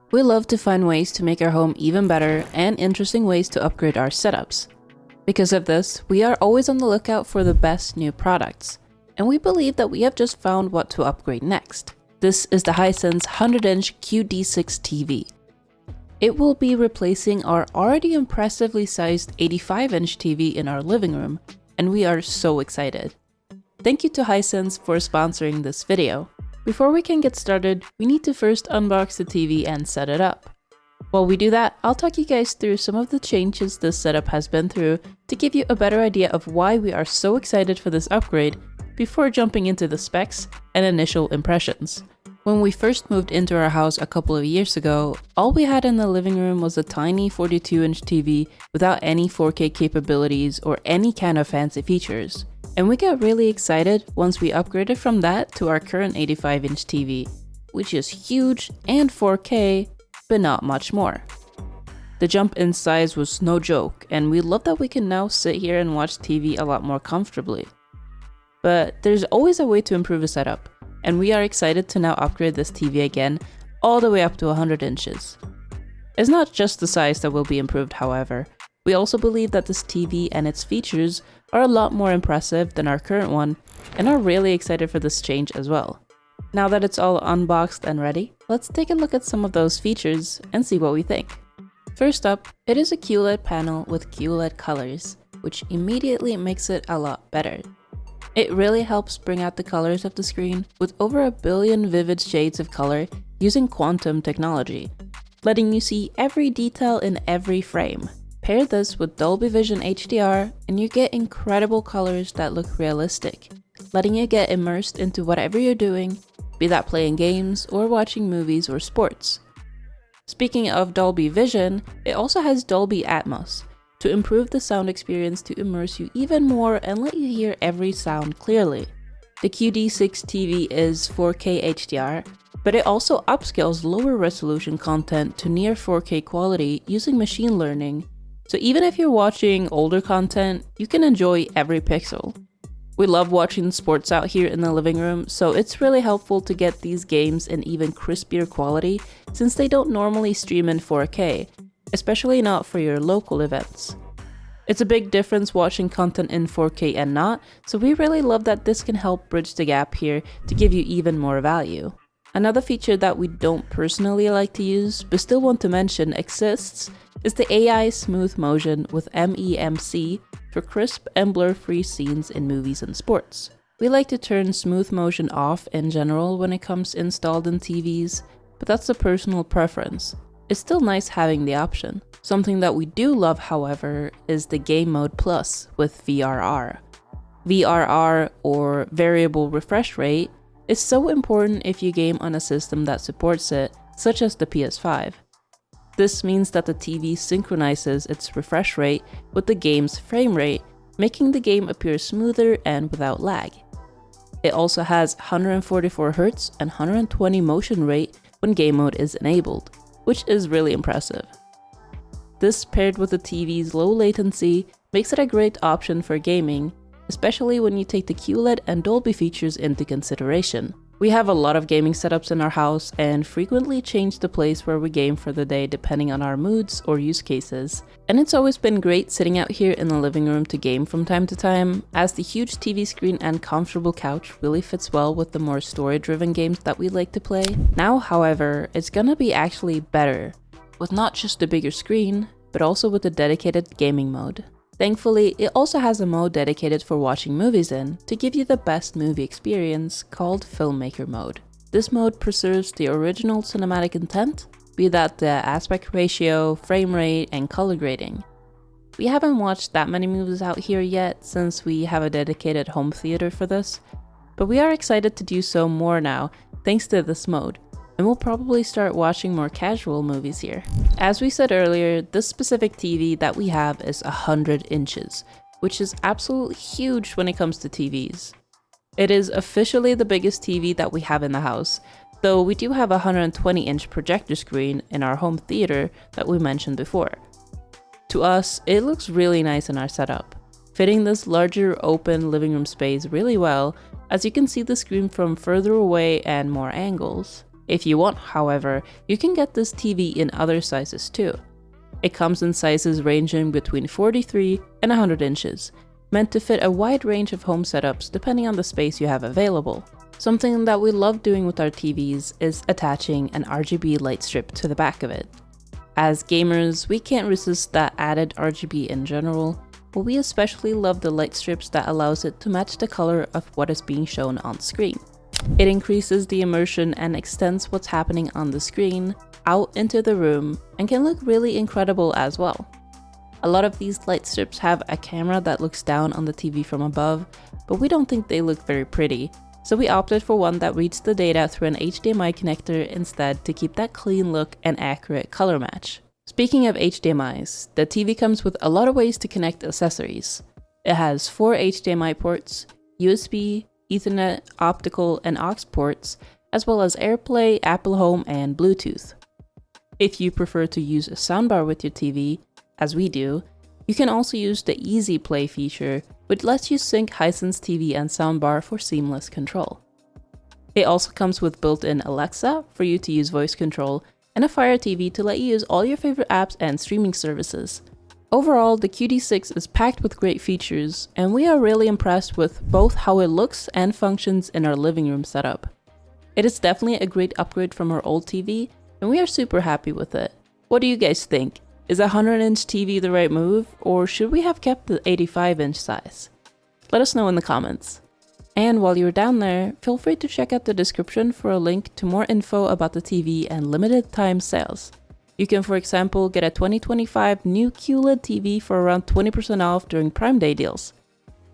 We love to find ways to make our home even better and interesting ways to upgrade our setups. Because of this, we are always on the lookout for the best new products, and we believe that we have just found what to upgrade next. This is the Hisense 100-inch QD6 TV. It will be replacing our already impressively sized 85-inch TV in our living room, and we are so excited. Thank you to Hisense for sponsoring this video. Before we can get started, we need to first unbox the TV and set it up. While we do that, I'll talk you guys through some of the changes this setup has been through to give you a better idea of why we are so excited for this upgrade before jumping into the specs and initial impressions. When we first moved into our house a couple of years ago, all we had in the living room was a tiny 42-inch TV without any 4K capabilities or any kind of fancy features. And we got really excited once we upgraded from that to our current 85-inch TV, which is huge and 4K, but not much more. The jump in size was no joke, and we love that we can now sit here and watch TV a lot more comfortably. But there's always a way to improve a setup, and we are excited to now upgrade this TV again, all the way up to 100 inches. It's not just the size that will be improved, however. We also believe that this TV and its features are a lot more impressive than our current one, and are really excited for this change as well. Now that it's all unboxed and ready, let's take a look at some of those features and see what we think. First up, it is a QLED panel with QLED colors, which immediately makes it a lot better. It really helps bring out the colors of the screen with over 1 billion vivid shades of color using quantum technology, letting you see every detail in every frame. Pair this with Dolby Vision HDR and you get incredible colors that look realistic, letting you get immersed into whatever you're doing, be that playing games or watching movies or sports. Speaking of Dolby Vision, it also has Dolby Atmos to improve the sound experience to immerse you even more and let you hear every sound clearly. The QD6 TV is 4K HDR, but it also upscales lower resolution content to near 4K quality using machine learning. So even if you're watching older content, you can enjoy every pixel. We love watching sports out here in the living room, so it's really helpful to get these games in even crispier quality since they don't normally stream in 4K, especially not for your local events. It's a big difference watching content in 4K and not, so we really love that this can help bridge the gap here to give you even more value. Another feature that we don't personally like to use, but still want to mention exists, is the AI smooth motion with MEMC for crisp and blur-free scenes in movies and sports. We like to turn smooth motion off in general when it comes installed in TVs, but that's a personal preference. It's still nice having the option. Something that we do love, however, is the Game Mode Plus with VRR. VRR, or Variable Refresh Rate, is so important if you game on a system that supports it, such as the PS5. This means that the TV synchronizes its refresh rate with the game's frame rate, making the game appear smoother and without lag. It also has 144Hz and 120 motion rate when game mode is enabled, which is really impressive. This paired with the TV's low latency makes it a great option for gaming, especially when you take the QLED and Dolby features into consideration. We have a lot of gaming setups in our house and frequently change the place where we game for the day depending on our moods or use cases. And it's always been great sitting out here in the living room to game from time to time, as the huge TV screen and comfortable couch really fits well with the more story-driven games that we like to play. Now, however, it's gonna be actually better, with not just a bigger screen, but also with a dedicated gaming mode. Thankfully, it also has a mode dedicated for watching movies in to give you the best movie experience called Filmmaker Mode. This mode preserves the original cinematic intent, be that the aspect ratio, frame rate, and color grading. We haven't watched that many movies out here yet since we have a dedicated home theater for this, but we are excited to do so more now thanks to this mode, and we'll probably start watching more casual movies here. As we said earlier, this specific TV that we have is 100 inches, which is absolutely huge when it comes to TVs. It is officially the biggest TV that we have in the house, though we do have a 120-inch projector screen in our home theater that we mentioned before. To us, it looks really nice in our setup, fitting this larger open living room space really well, as you can see the screen from further away and more angles. If you want, however, you can get this TV in other sizes too. It comes in sizes ranging between 43 and 100 inches, meant to fit a wide range of home setups depending on the space you have available. Something that we love doing with our TVs is attaching an RGB light strip to the back of it. As gamers, we can't resist that added RGB in general, but we especially love the light strips that allows it to match the color of what is being shown on screen. It increases the immersion and extends what's happening on the screen out into the room and can look really incredible as well. A lot of these light strips have a camera that looks down on the TV from above, but we don't think they look very pretty, so we opted for one that reads the data through an HDMI connector instead to keep that clean look and accurate color match. Speaking of HDMIs, the TV comes with a lot of ways to connect accessories. It has 4 HDMI ports, USB, Ethernet, optical, and aux ports, as well as AirPlay, Apple Home, and Bluetooth. If you prefer to use a soundbar with your TV, as we do, you can also use the Easy Play feature, which lets you sync Hisense TV and soundbar for seamless control. It also comes with built-in Alexa for you to use voice control, and a Fire TV to let you use all your favorite apps and streaming services. Overall, the QD6 is packed with great features, and we are really impressed with both how it looks and functions in our living room setup. It is definitely a great upgrade from our old TV, and we are super happy with it. What do you guys think? Is a 100-inch TV the right move, or should we have kept the 85-inch size? Let us know in the comments. And while you're down there, feel free to check out the description for a link to more info about the TV and limited time sales. You can, for example, get a 2025 new Qled TV for around 20% off during Prime Day deals.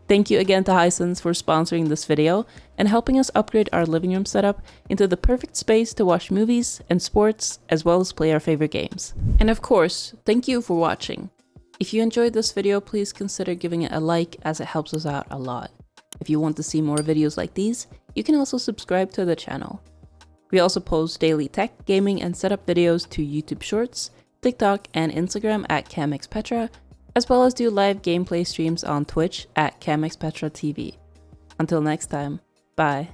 Thank you again to Hisense for sponsoring this video and helping us upgrade our living room setup into the perfect space to watch movies and sports, as well as play our favorite games. And of course, thank you for watching. If you enjoyed this video, please consider giving it a like, as it helps us out a lot. If you want to see more videos like these, you can also subscribe to the channel. We also post daily tech, gaming, and setup videos to YouTube Shorts, TikTok, and Instagram at CamXPetra, as well as do live gameplay streams on Twitch at CamXPetra TV. Until next time, bye.